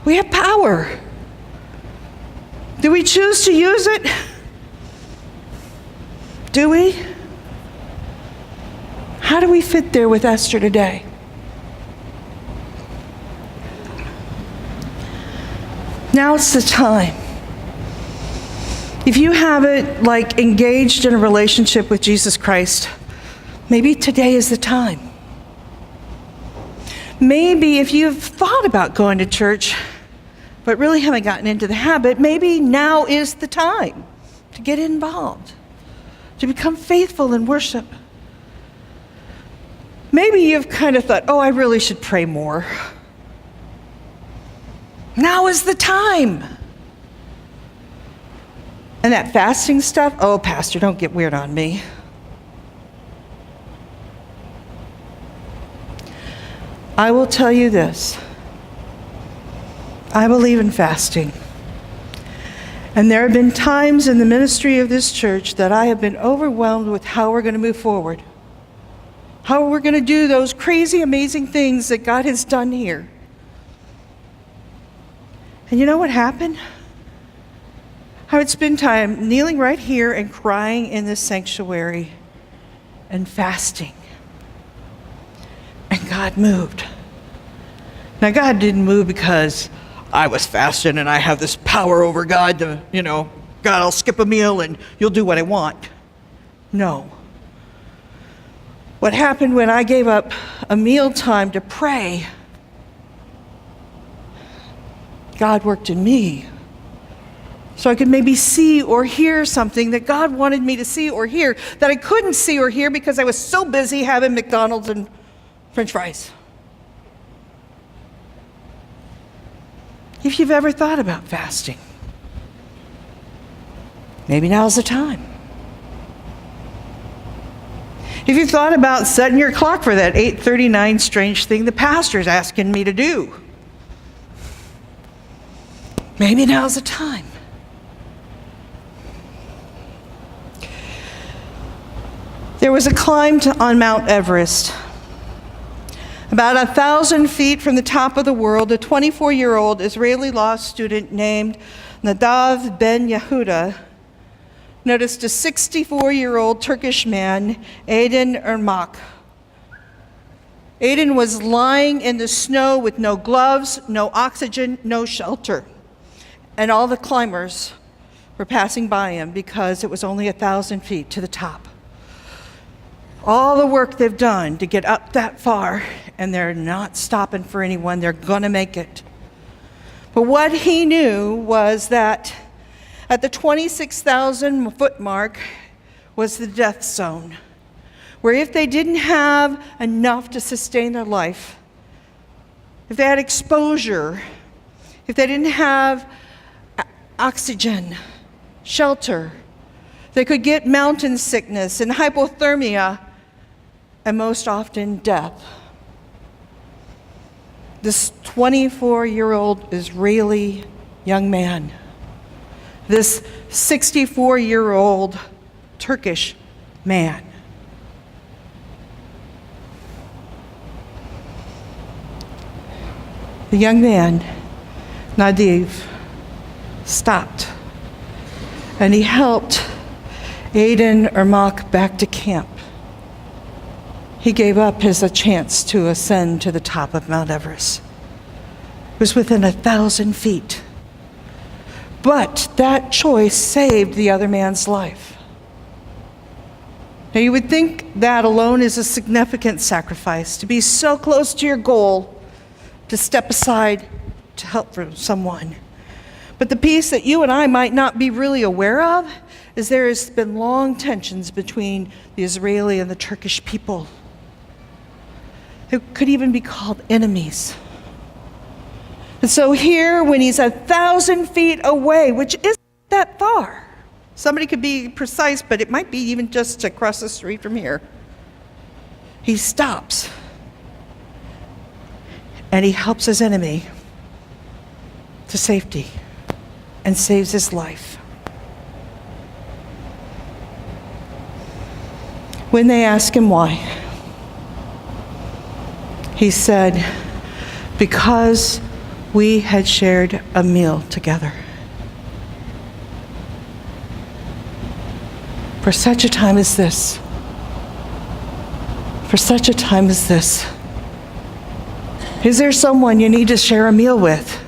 We have power. Do we choose to use it? Do we? How do we fit there with Esther today? Now's the time. If you haven't engaged in a relationship with Jesus Christ, maybe today is the time. Maybe if you've thought about going to church, but really haven't gotten into the habit, maybe now is the time to get involved, to become faithful in worship. Maybe you've kind of thought, I really should pray more. Now is the time. And that fasting stuff, Pastor, don't get weird on me. I will tell you this. I believe in fasting. And there have been times in the ministry of this church that I have been overwhelmed with how we're going to move forward. How we're going to do those crazy, amazing things that God has done here. And you know what happened? I would spend time kneeling right here and crying in this sanctuary and fasting. And God moved. Now, God didn't move because I was fasting and I have this power over God to, God, I'll skip a meal and you'll do what I want. No. What happened when I gave up a meal time to pray, God worked in me. So I could maybe see or hear something that God wanted me to see or hear that I couldn't see or hear because I was so busy having McDonald's and French fries. If you've ever thought about fasting, maybe now's the time. If you've thought about setting your clock for that 8:39 strange thing the pastor's asking me to do, maybe now's the time. There was a climb on Mount Everest. About 1,000 feet from the top of the world, a 24-year-old Israeli law student named Nadav Ben Yehuda noticed a 64-year-old Turkish man, Aydin Irmak. Aydin was lying in the snow with no gloves, no oxygen, no shelter. And all the climbers were passing by him because it was only 1,000 feet to the top. All the work they've done to get up that far, and they're not stopping for anyone. They're going to make it. But what he knew was that at the 26,000 foot mark was the death zone, where if they didn't have enough to sustain their life, if they had exposure, if they didn't have oxygen, shelter, they could get mountain sickness and hypothermia, and most often death. This 24-year-old Israeli young man, this 64-year-old Turkish man, the young man, Nadiv, stopped, and he helped Aydin Irmak back to camp. He gave up a chance to ascend to the top of Mount Everest. It was within 1,000 feet. But that choice saved the other man's life. Now you would think that alone is a significant sacrifice, to be so close to your goal, to step aside to help for someone. But the piece that you and I might not be really aware of is there has been long tensions between the Israeli and the Turkish people. They could even be called enemies. And so here, when he's 1,000 feet away, which isn't that far, somebody could be precise, but it might be even just across the street from here, he stops and he helps his enemy to safety and saves his life. When they ask him why, he said, because we had shared a meal together. For such a time as this, for such a time as this, is there someone you need to share a meal with?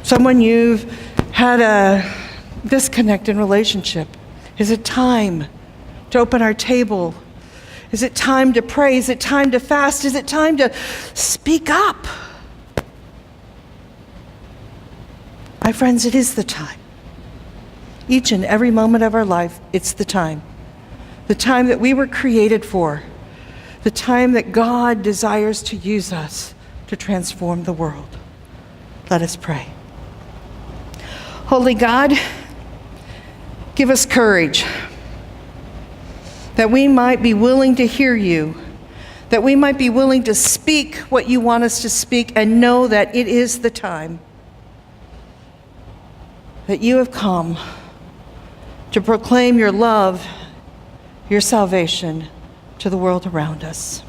Someone you've had a disconnect in relationship? Is it time to open our table? Is it time to pray? Is it time to fast? Is it time to speak up? My friends, it is the time. Each and every moment of our life, it's the time. The time that we were created for. The time that God desires to use us to transform the world. Let us pray. Holy God, give us courage that we might be willing to hear you, that we might be willing to speak what you want us to speak and know that it is the time, that you have come to proclaim your love, your salvation to the world around us.